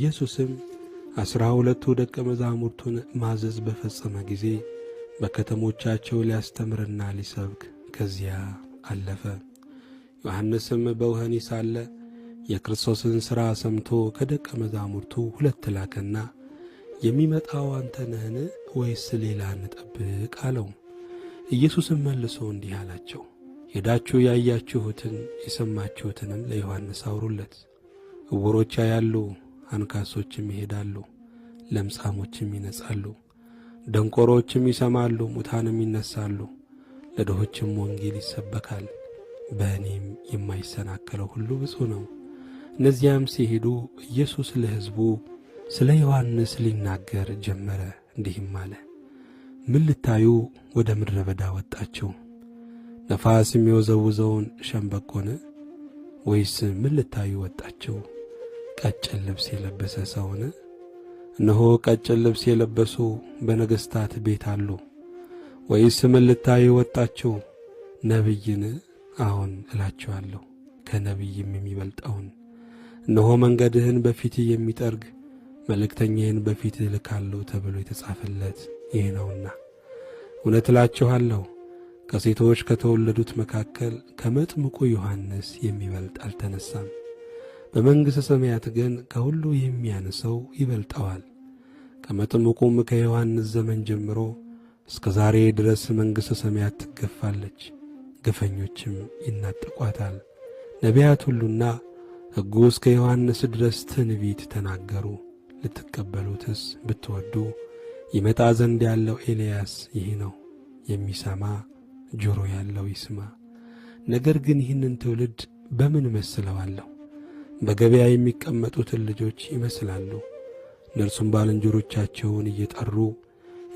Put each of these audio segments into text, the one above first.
ኢየሱስም 12 ደቀ መዛሙርቱን ማዘዝ በፈጸመ ጊዜ በከተሞቻቸው ሊያስተምርና ሊሰብክ ከዚያ አለፈ። ዮሐንስም በወህኒ ሳለ የክርስቶስን ሥራ ሰምቶ ከደቀ መዛሙርቱ 2 ላከና የሚመጣው አንተ ነህን ወይስ ሌላ እንጠብቅ አለው። ኢየሱስም መልሶ እንዲህ አላቸው፣ ሄዳችሁ ያያችሁትን የሰማችሁትንም ለዮሐንስ አውሩለት። ዕውሮች ያያሉ፣ አንካሶችም ይሄዳሉ፣ ለምጻሞችም ይነጻሉ፣ ደንቆሮችም ይሰማሉ፣ ሙታንም ይነሳሉ፣ ለድሆችም ወንጌል ይሰበካል። በእኔም የማይሰናከለው ሁሉ ብፁዕ ነው። እነዚያም ሲሄዱ ኢየሱስ ለሕዝቡ ስለ ዮሐንስ ሊናገር ጀመረ፣ እንዲህም አለ። ምን ልታዩ ወደ ምድረ በዳ ወጣችሁ? ነፋስ የሚወዘውዘውን ሸምበቆን? ወይስ ምን ልታዩ ወጣችሁ? ቀጭን ልብስ የለበሰ ሰውን? እነሆ ቀጭን ልብስ የለበሱ በነገሥታት ቤት አሉ። ወይስ ምን ልታዩ ወጣችሁ? ነቢይን? አዎን እላችኋለሁ፣ ከነቢይም የሚበልጠውን። እነሆ መንገድህን በፊትህ የሚጠርግ መልእክተኛዬን በፊትህ እልካለሁ ተብሎ የተጻፈለት ይህ ነውና። እውነት እላችኋለሁ ከሴቶች ከተወለዱት መካከል ከመጥምቁ ዮሐንስ የሚበልጥ አልተነሳም። በመንግሥተ ሰማያት ግን ከሁሉ የሚያንሰው ይበልጠዋል። ከመጥምቁም ከዮሐንስ ዘመን ጀምሮ እስከ ዛሬ ድረስ መንግሥተ ሰማያት ትገፋለች፣ ግፈኞችም ይናጠቋታል። ነቢያት ሁሉና ሕጉ እስከ ዮሐንስ ድረስ ትንቢት ተናገሩ። ልትቀበሉትስ ብትወዱ ይመጣ ዘንድ ያለው ኤልያስ ይህ ነው። የሚሰማ ጆሮ ያለው ይስማ። ነገር ግን ይህንን ትውልድ በምን እመስለዋለሁ? በገበያ የሚቀመጡትን ልጆች ይመስላሉ። እነርሱም ባልንጀሮቻቸውን እየጠሩ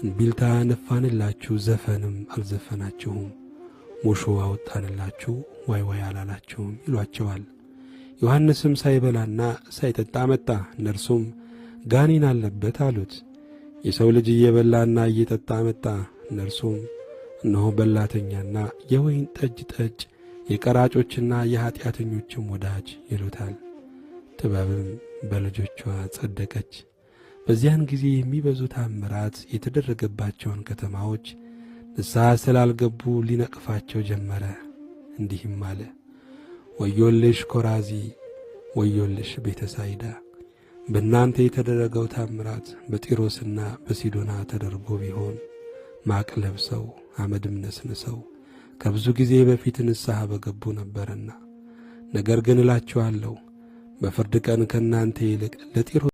እንቢልታ ነፋንላችሁ፣ ዘፈንም አልዘፈናችሁም፣ ሙሾ አወጣንላችሁ፣ ዋይ ዋይ አላላችሁም ይሏቸዋል። ዮሐንስም ሳይበላና ሳይጠጣ መጣ። እነርሱም ጋኔን አለበት አሉት። የሰው ልጅ እየበላና እየጠጣ መጣ። እነርሱም እነሆ በላተኛና የወይን ጠጅ የቀራጮችና የኀጢአተኞችም ወዳጅ ይሉታል። ጥበብም በልጆቿ ጸደቀች። በዚያን ጊዜ የሚበዙ ተአምራት የተደረገባቸውን ከተማዎች ንስሐ ስላልገቡ ሊነቅፋቸው ጀመረ። እንዲህም አለ፣ ወዮልሽ ኮራዚ፣ ወዮልሽ ቤተ ሳይዳ! በእናንተ የተደረገው ተአምራት በጢሮስና በሲዶና ተደርጎ ቢሆን ማቅ ለብሰው አመድም ነስንሰው ከብዙ ጊዜ በፊት ንስሐ በገቡ ነበርና። ነገር ግን እላችኋለሁ በፍርድ ቀን ከእናንተ ይልቅ ለጢሮስ